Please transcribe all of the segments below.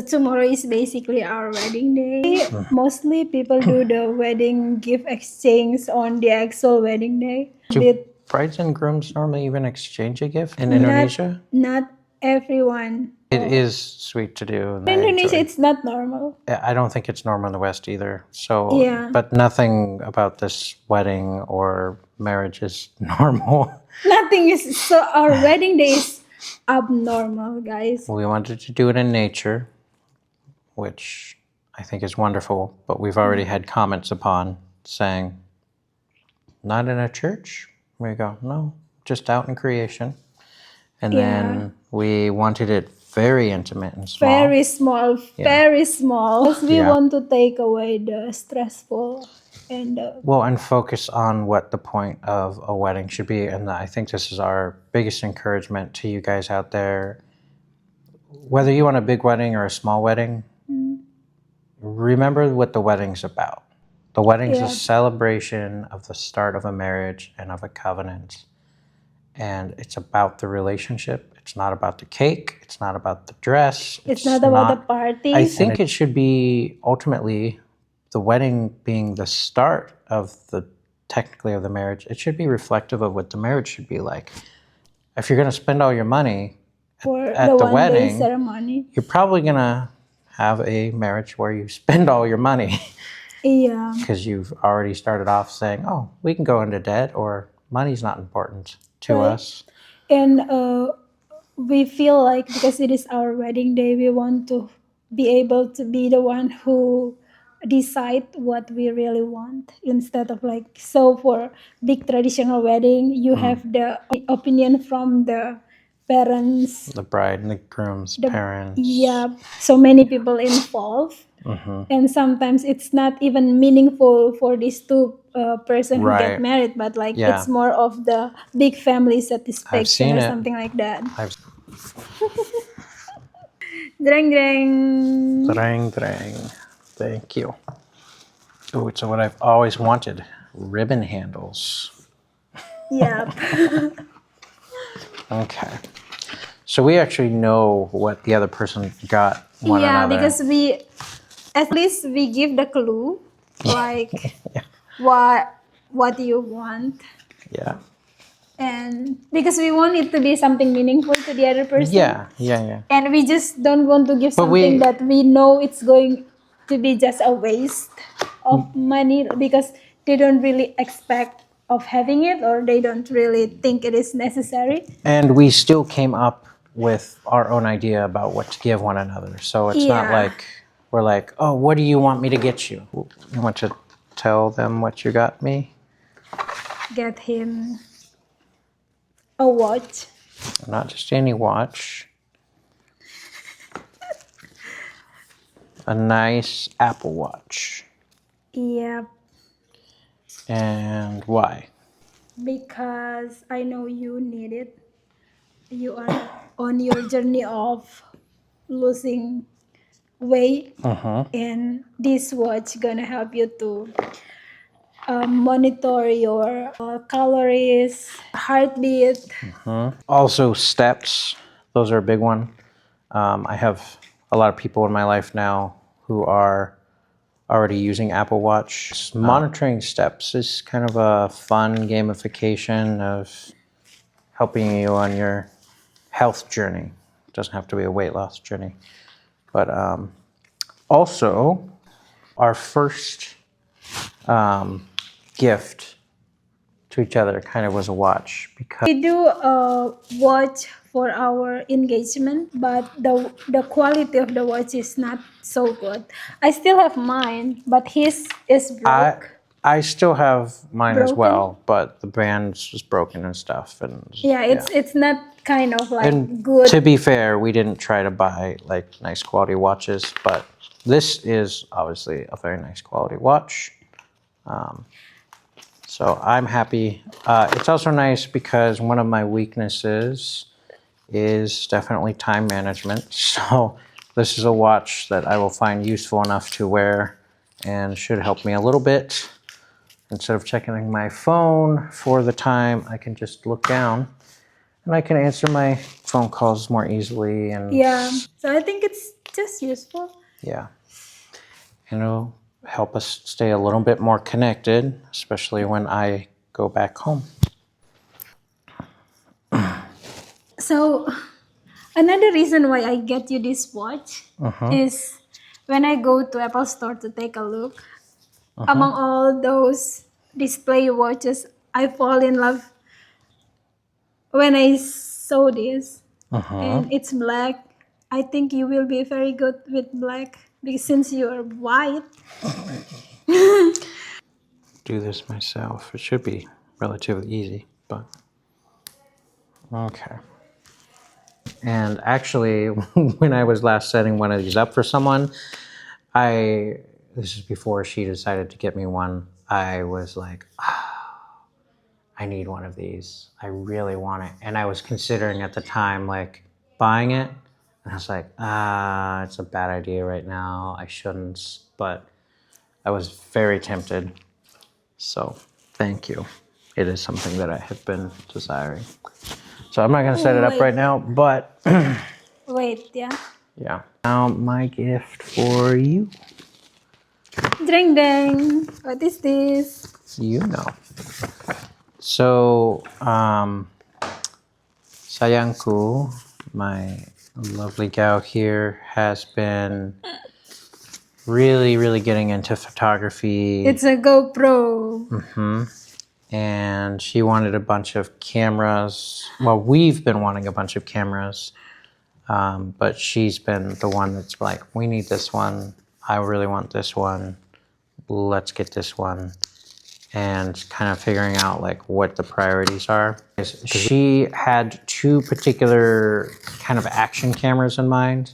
Tomorrow is basically our wedding day. Mostly people do the wedding gift exchange on the actual wedding day. Do brides and grooms normally even exchange a gift in Not, Indonesia? not everyone. It is sweet to do. And In I Indonesia, enjoy. it's not normal. I don't think it's normal in the West either. So, Yeah. but nothing about this wedding or marriage is normal. Nothing is so. Our wedding day is abnormal, guys. We wanted to do it in nature, which I think is wonderful, but we've already had comments upon saying, not in a church? We go, no, just out in creation. And then we wanted it very intimate and small. Very small, very small. Because we Yeah. want to take away the stressful and and focus on what the point of a wedding should be. And I think this is our biggest encouragement to you guys out there. Whether you want a big wedding or a small wedding, remember what the wedding's about. The wedding's a celebration of the start of a marriage and of a covenant. And it's about the relationship. It's not about the cake. It's not about the dress. it's not about the party. I think it should be ultimately the wedding being the start of technically of the marriage. It should be reflective of what the marriage should be like. If you're going to spend all your money For at the wedding, ceremony. you're probably going to have a marriage where you spend all your money. Yeah. Because you've already started off saying, oh, we can go into debt, or money's not important to us. And we feel like because it is our wedding day, we want to be able to be the one who decide what we really want instead of like, so for big traditional wedding, you have the opinion from the parents, The bride and the groom's parents. yeah, so many people involved. And sometimes it's not even meaningful for these two person who get married, but like it's more of the big family satisfaction or something like that. Dreng dreng. Dreng dreng. Thank you. Oh, it's what I've always wanted. Ribbon handles. Yep. Okay. So we actually know what the other person got one another. Because we at least we give the clue, like what you want. Yeah. And because we want it to be something meaningful to the other person. Yeah. And we just don't want to give something that we know it's going to be just a waste of money because they don't really expect of having it, or they don't really think it is necessary. And we still came up with our own idea about what to give one another. So it's not like we're like, oh, what do you want me to get you? You want to tell them what you got me? Get him a watch. Not just any watch. A nice Apple Watch. Yep. And why? Because I know you need it. You are on your journey of losing weight, and this watch gonna help you to monitor your calories, heartbeat. Also, steps. Those are a big one. I have a lot of people in my life now who are already using Apple Watch. Monitoring steps is kind of a fun gamification of helping you on your health journey. It doesn't have to be a weight loss journey. But also, our first gift to each other kind of was a watch. Because we do a watch for our engagement, but the quality of the watch is not so good. I still have mine, but his is broke. I still have mine as well, but the band was broken and stuff. And it's not kind of like and good. To be fair, we didn't try to buy like nice quality watches, but this is obviously a very nice quality watch. So I'm happy. It's also nice because one of my weaknesses is definitely time management. So this is a watch that I will find useful enough to wear and should help me a little bit. Instead of checking my phone for the time, I can just look down and I can answer my phone calls more easily. And so I think it's just useful. Yeah. And it'll help us stay a little bit more connected, especially when I go back home. So another reason why I get you this watch is when I go to Apple Store to take a look, among all those display watches, I fall in love when I saw this. And it's black. I think you will be very good with black because since you are white. Do this myself. It should be relatively easy, but okay. And actually, when I was last setting one of these up for someone, this is before she decided to get me one, I was like, I need one of these. I really want it. And I was considering at the time, like, buying it. And I was like, it's a bad idea right now. I shouldn't. But I was very tempted. So thank you. It is something that I have been desiring. So I'm not going to set it up right now, but Wait, yeah. yeah. Now my gift for you. Ding ding. What is this? You know. So, Sayangku, my lovely gal here, has been really getting into photography. It's a GoPro. And she wanted a bunch of cameras. Well, we've been wanting a bunch of cameras, but she's been the one that's like, we need this one. I really want this one. Let's get this one. And kind of figuring out like what the priorities are. She had two particular kind of action cameras in mind,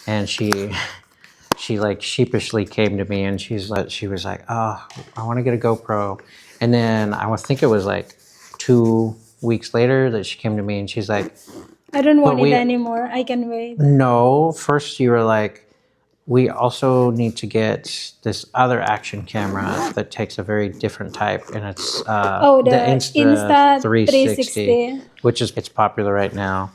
and she like sheepishly came to me and she was like, oh, I want to get a GoPro. And then I think it was like 2 weeks later that she came to me and she's like, I don't want it anymore. I can wait. No, first you were like, we also need to get this other action camera that takes a very different type, and it's the Insta 360, which is it's popular right now.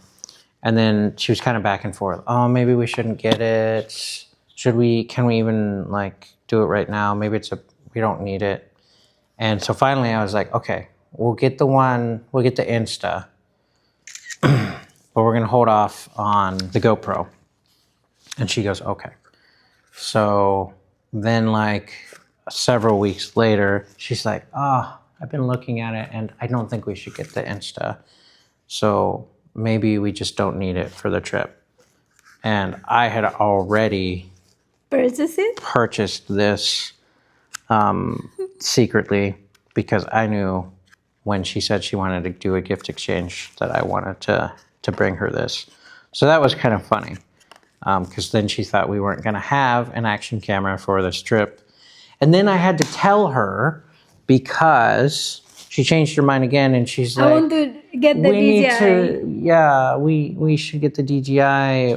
And then she was kind of back and forth. Oh, maybe we shouldn't get it. Should we? Can we even like do it right now? Maybe we don't need it. And so finally, I was like, okay, we'll get the Insta, but we're gonna hold off on the GoPro. And she goes, okay. So then like several weeks later, she's like, oh, I've been looking at it and I don't think we should get the Insta. So maybe we just don't need it for the trip. And I had already purchased this secretly because I knew when she said she wanted to do a gift exchange that I wanted to bring her this. So that was kind of funny. Because then she thought we weren't going to have an action camera for this trip. And then I had to tell her because she changed her mind again and she's like, I want to get the DJI. We should get the DJI.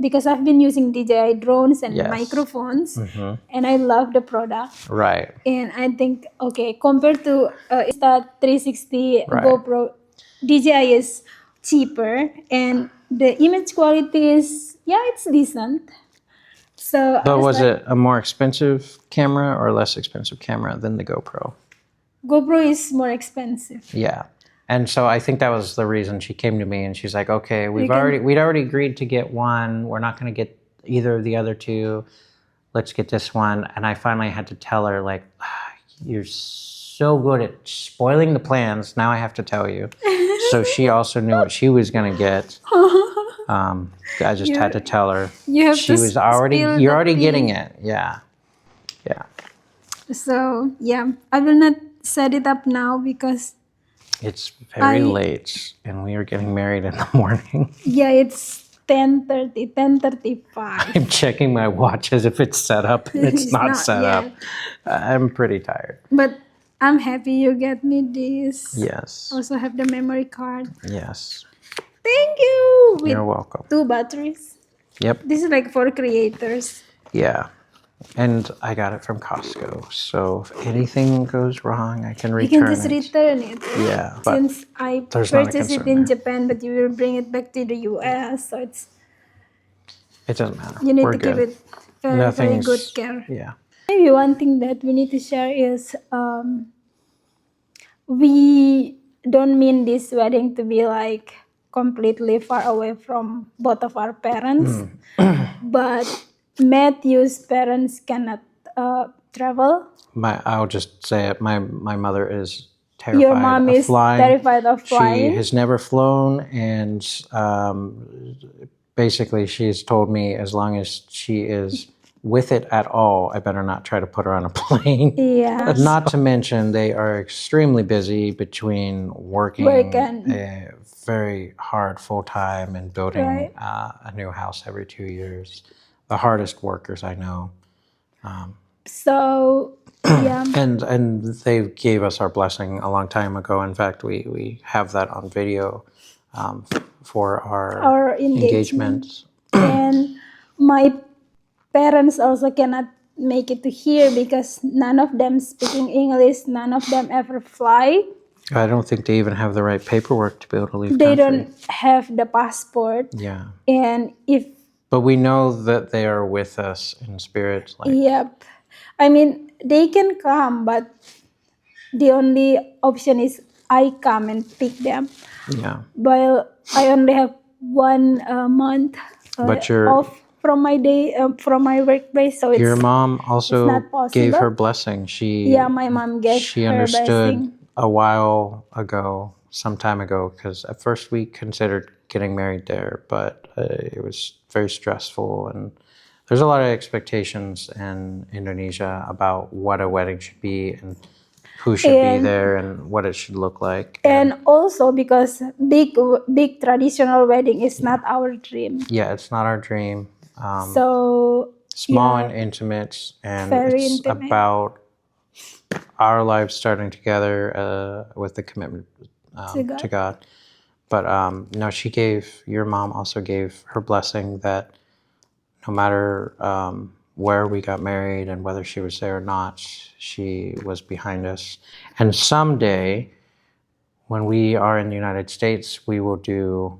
Because I've been using DJI drones and microphones and I love the product. Right. And I think, okay, compared to Insta360 GoPro, DJI is cheaper and the image quality is, it's decent. So was it a more expensive camera or less expensive camera than the GoPro? GoPro is more expensive. Yeah. And so I think that was the reason she came to me and she's like, okay, we'd already agreed to get one. We're not going to get either of the other two. Let's get this one. And I finally had to tell her like, you're so good at spoiling the plans. Now I have to tell you. So she also knew what she was going to get. I just had to tell her. You're already getting it. Yeah. Yeah. So, I will not set it up now because it's very late and we are getting married in the morning. Yeah, it's 10:35. I'm checking my watch as if it's set up and it's not set up. I'm pretty tired. But I'm happy you get me this. Yes. Also have the memory card. Yes. Thank you. You're welcome. 2 batteries. Yep. This is like for creators. Yeah. And I got it from Costco. So if anything goes wrong, I can return it. You can just return it. Yeah. Since I purchased it in Japan, but you will bring it back to the US. So It doesn't matter. You need We're to keep good. it very good Nothing's. care. Yeah. Maybe one thing that we need to share is we don't mean this wedding to be like completely far away from both of our parents, but Matthew's parents cannot travel. I'll just say it. My mother is Your terrified mom of is flying. terrified of She flying. has never flown, and basically, she's told me as long as she is with it at all, I better not try to put her on a plane. Yeah. Not to mention, they are extremely busy between working Work and- very hard full time and building Right. a new house every 2 years. The hardest workers I know. So yeah, And they gave us our blessing a long time ago. In fact, we have that on video for our engagement. engagements. And my parents also cannot make it to here because none of them speaking English, none of them ever fly. I don't think they even have the right paperwork to be able to leave They country. don't have the passport. Yeah. And if But we know that they are with us in spirit. Like, yep, I mean they can come, but the only option is I come and pick them. yeah. While I only have 1 month But your off from my day from my workplace, so your it's mom also not possible. gave her blessing. Yeah, my mom gave she her understood blessing. a while ago, some time ago, because at first we considered getting married there, but it was very stressful, and there's a lot of expectations in Indonesia about what a wedding should be and who should be And- there and what it should look like. And also because big traditional wedding is not our dream. Yeah, it's not our dream. So Small yeah, and intimate, and very it's intimate. about our lives starting together with the commitment to God. But no, your mom also gave her blessing that no matter where we got married and whether she was there or not, she was behind us. And someday, when we are in the United States, we will do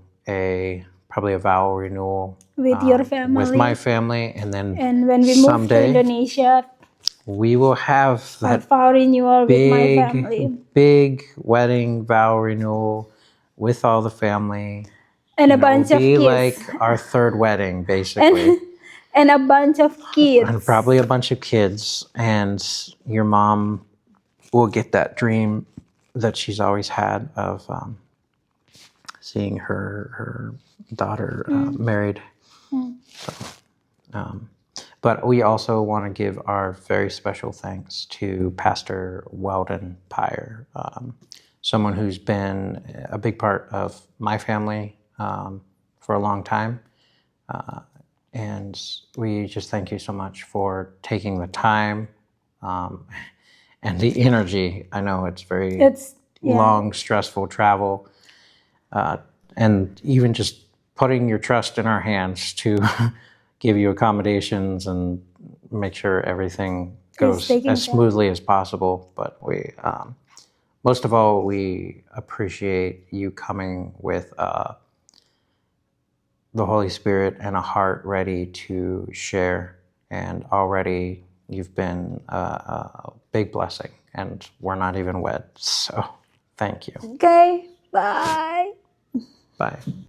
probably a vow renewal with your family. with my family, and then And when we move to someday Indonesia, we will have a that vow renewal with my family. big wedding vow renewal with all the family. And a And it bunch will of be kids. like our third wedding, basically. And a bunch of kids. And probably a bunch of kids. And your mom will get that dream that she's always had of seeing her daughter married. So, but we also want to give our very special thanks to Pastor Weldon Pyre, someone who's been a big part of my family for a long time. And we just thank you so much for taking the time and the energy. I know it's long, stressful travel, and even just putting your trust in our hands to give you accommodations and make sure everything goes as smoothly as possible. But we, most of all, we appreciate you coming with the Holy Spirit and a heart ready to share. And already you've been a big blessing, and we're not even wed. So thank you. Okay, bye. Bye.